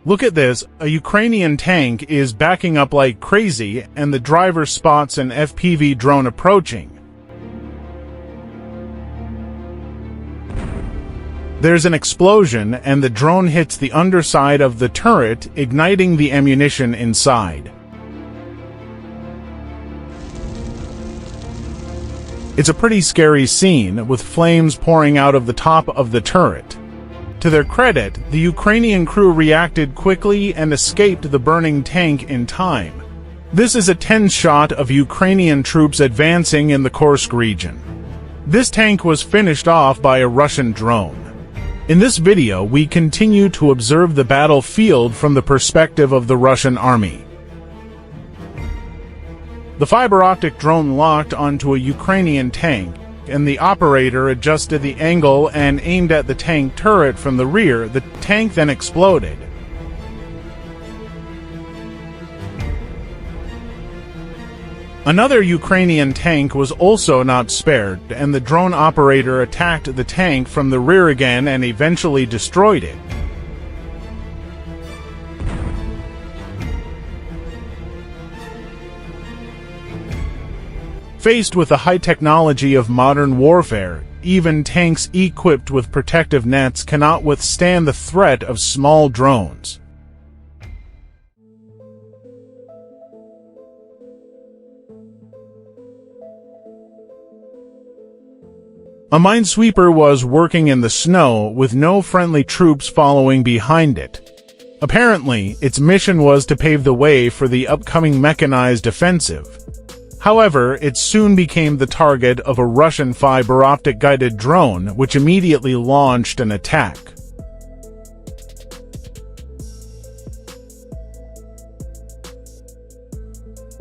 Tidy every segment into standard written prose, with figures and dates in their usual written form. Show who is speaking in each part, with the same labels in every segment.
Speaker 1: Look at this, a Ukrainian tank is backing up like crazy and the driver spots an FPV drone approaching. There's an explosion and the drone hits the underside of the turret, igniting the ammunition inside. It's a pretty scary scene, with flames pouring out of the top of the turret. To their credit, the Ukrainian crew reacted quickly and escaped the burning tank in time. This is a tense shot of Ukrainian troops advancing in the Kursk region. This tank was finished off by a Russian drone. In this video, we continue to observe the battlefield from the perspective of the Russian army. The fiber-optic drone locked onto a Ukrainian tank, and the operator adjusted the angle and aimed at the tank turret from the rear. The tank then exploded. Another Ukrainian tank was also not spared, and the drone operator attacked the tank from the rear again and eventually destroyed it. Faced with the high technology of modern warfare, even tanks equipped with protective nets cannot withstand the threat of small drones. A minesweeper was working in the snow with no friendly troops following behind it. Apparently, its mission was to pave the way for the upcoming mechanized offensive. However, it soon became the target of a Russian fiber-optic guided drone, which immediately launched an attack.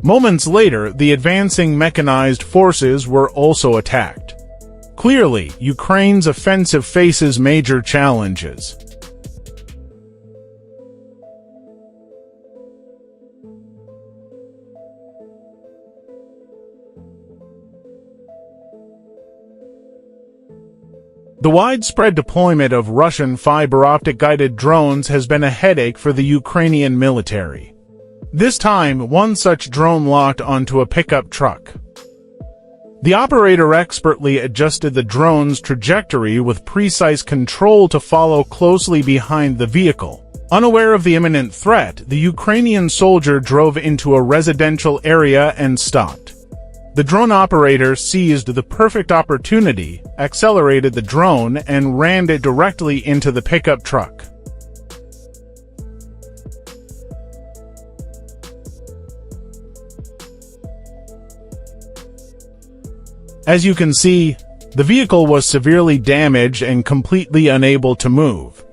Speaker 1: Moments later, the advancing mechanized forces were also attacked. Clearly, Ukraine's offensive faces major challenges. The widespread deployment of Russian fiber-optic guided drones has been a headache for the Ukrainian military. This time, one such drone locked onto a pickup truck. The operator expertly adjusted the drone's trajectory with precise control to follow closely behind the vehicle. Unaware of the imminent threat, the Ukrainian soldier drove into a residential area and stopped. The drone operator seized the perfect opportunity, accelerated the drone, and rammed it directly into the pickup truck. As you can see, the vehicle was severely damaged and completely unable to move.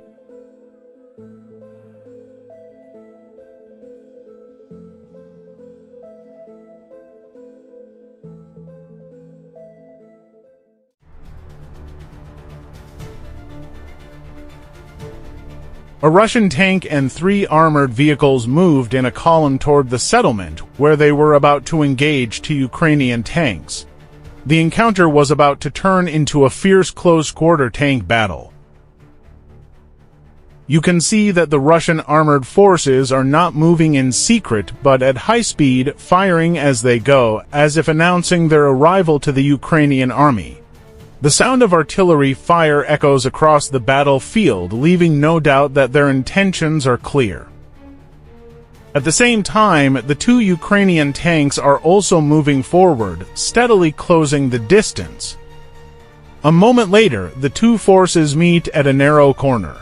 Speaker 1: A Russian tank and 3 armored vehicles moved in a column toward the settlement, where they were about to engage 2 Ukrainian tanks. The encounter was about to turn into a fierce close-quarter tank battle. You can see that the Russian armored forces are not moving in secret but at high speed, firing as they go, as if announcing their arrival to the Ukrainian army. The sound of artillery fire echoes across the battlefield, leaving no doubt that their intentions are clear. At the same time, the 2 Ukrainian tanks are also moving forward, steadily closing the distance. A moment later, the 2 forces meet at a narrow corner.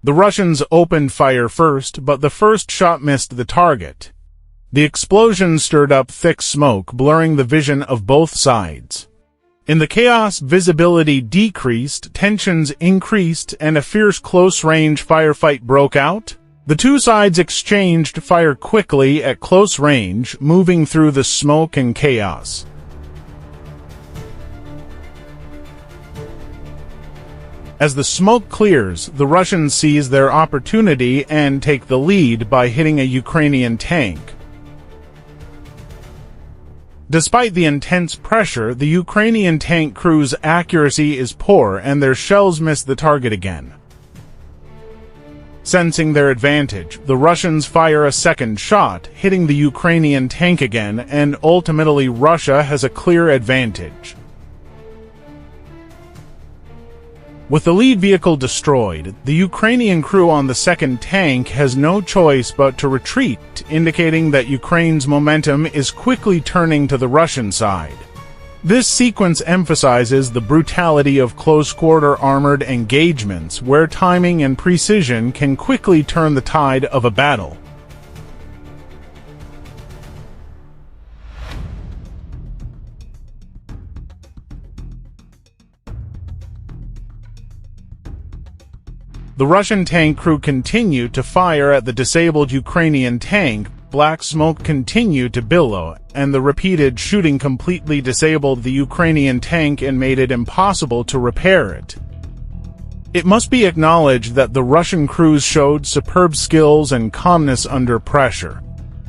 Speaker 1: The Russians opened fire first, but the first shot missed the target. The explosion stirred up thick smoke, blurring the vision of both sides. In the chaos, visibility decreased, tensions increased, and a fierce close-range firefight broke out. The 2 sides exchanged fire quickly at close range, moving through the smoke and chaos. As the smoke clears, the Russians seize their opportunity and take the lead by hitting a Ukrainian tank. Despite the intense pressure, the Ukrainian tank crew's accuracy is poor and their shells miss the target again. Sensing their advantage, the Russians fire a second shot, hitting the Ukrainian tank again, and ultimately Russia has a clear advantage. With the lead vehicle destroyed, the Ukrainian crew on the second tank has no choice but to retreat, indicating that Ukraine's momentum is quickly turning to the Russian side. This sequence emphasizes the brutality of close-quarter armored engagements, where timing and precision can quickly turn the tide of a battle. The Russian tank crew continued to fire at the disabled Ukrainian tank, black smoke continued to billow, and the repeated shooting completely disabled the Ukrainian tank and made it impossible to repair it. It must be acknowledged that the Russian crews showed superb skills and calmness under pressure.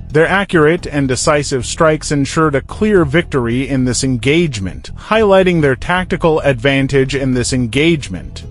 Speaker 1: Their accurate and decisive strikes ensured a clear victory in this engagement, highlighting their tactical advantage in this engagement.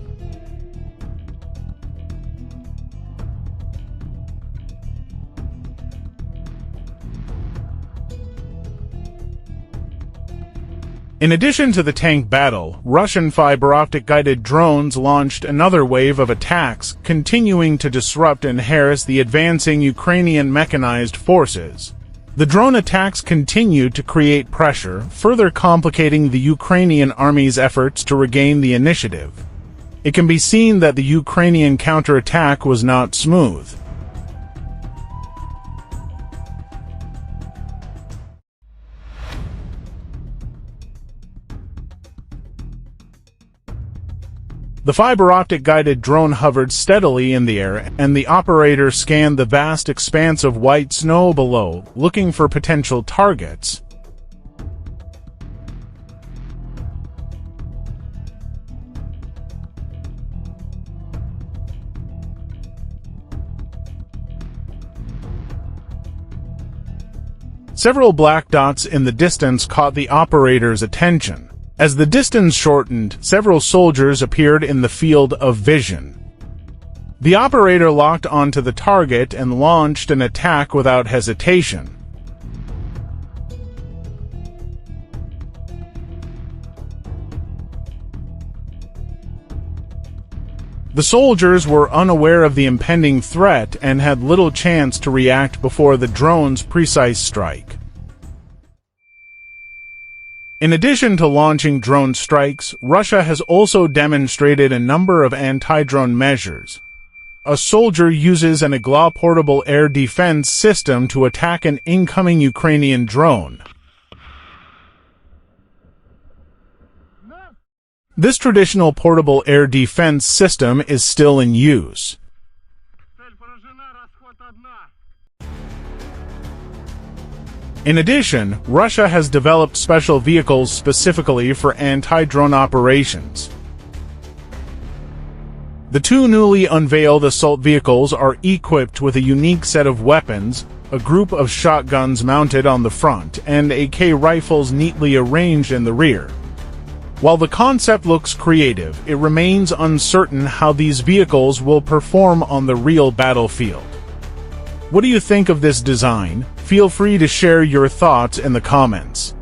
Speaker 1: In addition to the tank battle, Russian fiber-optic guided drones launched another wave of attacks, continuing to disrupt and harass the advancing Ukrainian mechanized forces. The drone attacks continued to create pressure, further complicating the Ukrainian army's efforts to regain the initiative. It can be seen that the Ukrainian counterattack was not smooth. The fiber-optic guided drone hovered steadily in the air, and the operator scanned the vast expanse of white snow below, looking for potential targets. Several black dots in the distance caught the operator's attention. As the distance shortened, several soldiers appeared in the field of vision. The operator locked onto the target and launched an attack without hesitation. The soldiers were unaware of the impending threat and had little chance to react before the drone's precise strike. In addition to launching drone strikes, Russia has also demonstrated a number of anti-drone measures. A soldier uses an Igla portable air defense system to attack an incoming Ukrainian drone. This traditional portable air defense system is still in use. In addition, Russia has developed special vehicles specifically for anti-drone operations. The two newly unveiled assault vehicles are equipped with a unique set of weapons, a group of shotguns mounted on the front, and AK rifles neatly arranged in the rear. While the concept looks creative, it remains uncertain how these vehicles will perform on the real battlefield. What do you think of this design? Feel free to share your thoughts in the comments.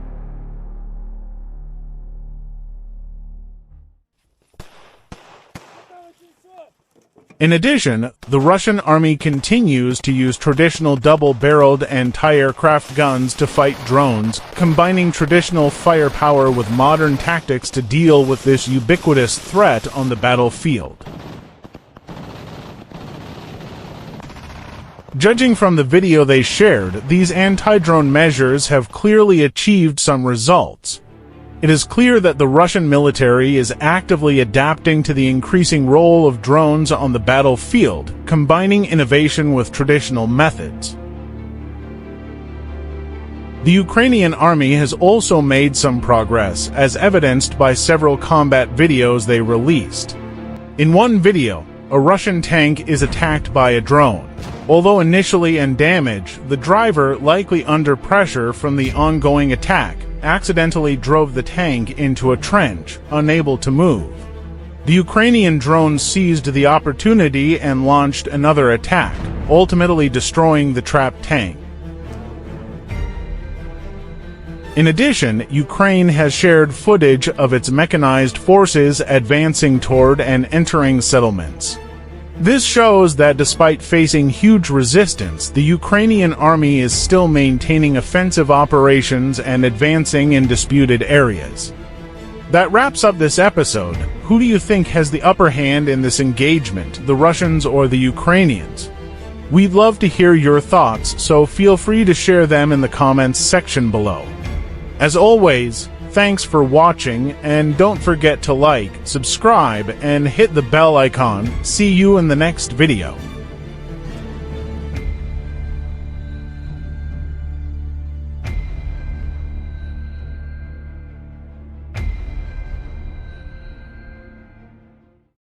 Speaker 1: In addition, the Russian army continues to use traditional double-barreled anti-aircraft guns to fight drones, combining traditional firepower with modern tactics to deal with this ubiquitous threat on the battlefield. Judging from the video they shared, these anti-drone measures have clearly achieved some results. It is clear that the Russian military is actively adapting to the increasing role of drones on the battlefield, combining innovation with traditional methods. The Ukrainian army has also made some progress, as evidenced by several combat videos they released. In one video, a Russian tank is attacked by a drone. Although initially undamaged, the driver, likely under pressure from the ongoing attack, accidentally drove the tank into a trench, unable to move. The Ukrainian drone seized the opportunity and launched another attack, ultimately destroying the trapped tank. In addition, Ukraine has shared footage of its mechanized forces advancing toward and entering settlements. This shows that despite facing huge resistance, the Ukrainian army is still maintaining offensive operations and advancing in disputed areas. That wraps up this episode. Who do you think has the upper hand in this engagement, the Russians or the Ukrainians? We'd love to hear your thoughts, so feel free to share them in the comments section below. As always, thanks for watching, and don't forget to like, subscribe, and hit the bell icon. See you in the next video.